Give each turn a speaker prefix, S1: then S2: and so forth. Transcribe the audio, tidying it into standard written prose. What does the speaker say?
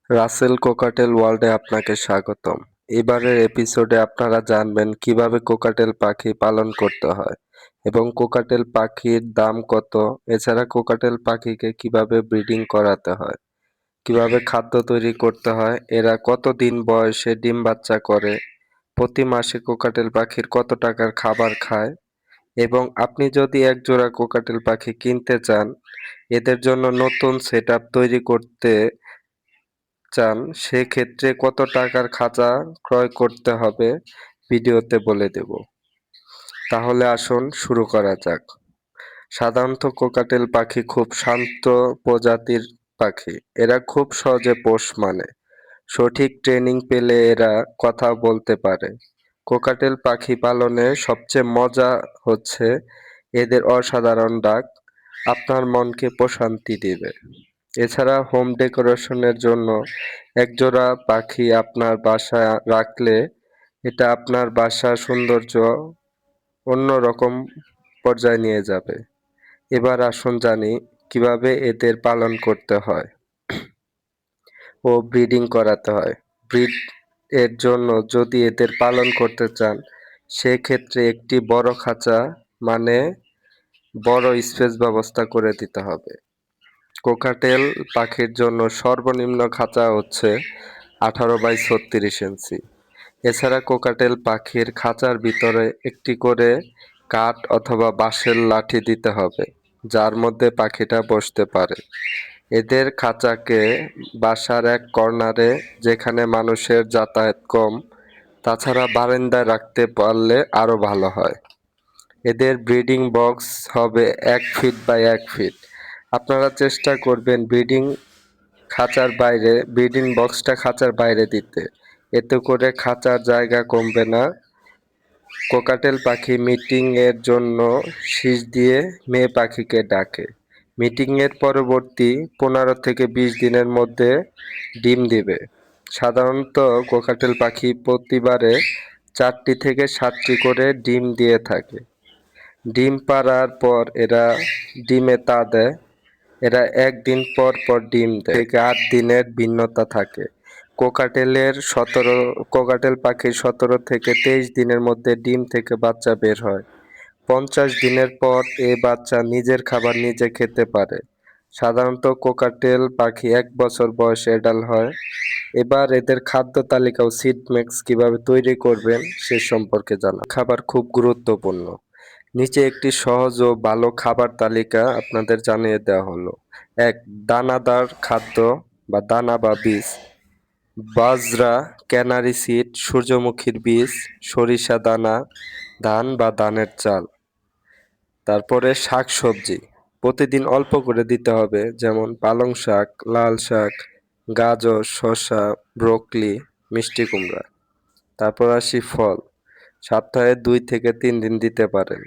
S1: Rasel cockatiel ওয়ার্ল্ডে আপনাকে স্বাগতম। এবারের এপিসোডে আপনারা জানবেন কিভাবে কোকাটেল পাখি পালন করতে হয় এবং কোকাটেল পাখির দাম কত। এছাড়া কোকাটেল পাখিকে কিভাবে ব্রিডিং করাতে হয়, কিভাবে খাদ্য তৈরি করতে হয়, এরা কতদিন বয়সে ডিম বাচ্চা করে, প্রতি মাসে কোকাটেল পাখির কত টাকার খাবার খায় এবং আপনি যদি এক জোড়া কোকাটেল পাখি কিনতে চান, এদের জন্য নতুন সেটআপ তৈরি করতে চান, সেক্ষেত্রে কত টাকার খাঁচা ক্রয় করতে হবে ভিডিওতে বলে দেব। তাহলে আসুন শুরু করা যাক। সাধারণত কোকাটেল পাখি খুব শান্ত প্রজাতির পাখি। এরা খুব সহজে পোষ মানে। সঠিক ট্রেনিং পেলে এরা কথা বলতে পারে। কোকাটেল পাখি পালনে সবচেয়ে মজা হচ্ছে এদের অসাধারণ ডাক আপনার মনকে প্রশান্তি দেবে। এছাড়া হোম ডেকোরেশনের জন্য একজোড়া পাখি আপনার বাসায় রাখলে এটা আপনার বাসার সৌন্দর্য অন্যরকম পর্যায়ে নিয়ে যাবে। এবার আসুন জানি কিভাবে এদের পালন করতে হয় ও ব্রিডিং করাতে হয়। ব্রিড এর জন্য যদি এদের পালন করতে চান, সেক্ষেত্রে একটি বড় খাঁচা মানে বড় স্পেস ব্যবস্থা করে দিতে হবে। কোকাটেল পাখির জন্য সর্বনিম্ন খাঁচা হচ্ছে 18 বাই 36 ইঞ্চি। এছাড়া কোকাটেল পাখির খাঁচার ভিতরে একটি করে কাঠ অথবা বাঁশের লাঠি দিতে হবে, যার মধ্যে পাখিটা বসতে পারে। এদের খাঁচাকে বাসার এক কর্নারে, যেখানে মানুষের যাতায়াত কম, তাছাড়া বারান্দায় রাখতে পারলে আরো ভালো হয়। এদের ব্রিডিং বক্স হবে 1 ফিট বাই 1 ফিট। আপনারা চেষ্টা করবেন ব্রিডিং বক্সটা খাঁচার বাইরে দিতে। এতে করে খাঁচার জায়গা কমবে না। কোকাটেল পাখি মিটিং এর জন্য শীষ দিয়ে মেয়ে পাখিকে ডাকে। মিটিং এর পরবর্তী 15 থেকে 20 দিনের মধ্যে ডিম দিবে। সাধারণত কোকাটেল পাখি প্রতিবারে 4টি থেকে 7টি করে ডিম দিয়ে থাকে। ডিম পাড়ার পর এরা ডিমে তা দেয়। এরা 1 দিন পর পর ডিম দেয়, থেকে 8 দিনের ভিন্নতা থাকে। কোকাটেল পাখির 17 থেকে 23 দিনের মধ্যে ডিম থেকে বাচ্চা বের হয়। 50 দিনের পর এই বাচ্চা নিজের খাবার নিজে খেতে পারে। সাধারণত কোকাটেল পাখি 1 বছর বয়সে অ্যাডাল্ট হয়। এবার এদের খাদ্য তালিকা ও সিড মিক্স কিভাবে তৈরি করবেন সে সম্পর্কে জানা। খাবার খুব গুরুত্বপূর্ণ। নিচে একটি সহজ ও ভালো খাবার তালিকা আপনাদের জানিয়ে দেওয়া হলো। 1. দানাদার খাদ্য বা দানা বা বীজ: বাজরা, ক্যানারি সিড, সূর্যমুখীর বীজ, সরিষা দানা, ধান বা ধানের চাল। তারপরে শাক সবজি প্রতিদিন অল্প করে দিতে হবে, যেমন পালং শাক, লাল শাক, গাজর, শসা, ব্রোকলি, মিষ্টি কুমড়া। তারপর আসি ফল, সপ্তাহে 2 থেকে 3 দিন দিতে পারেন।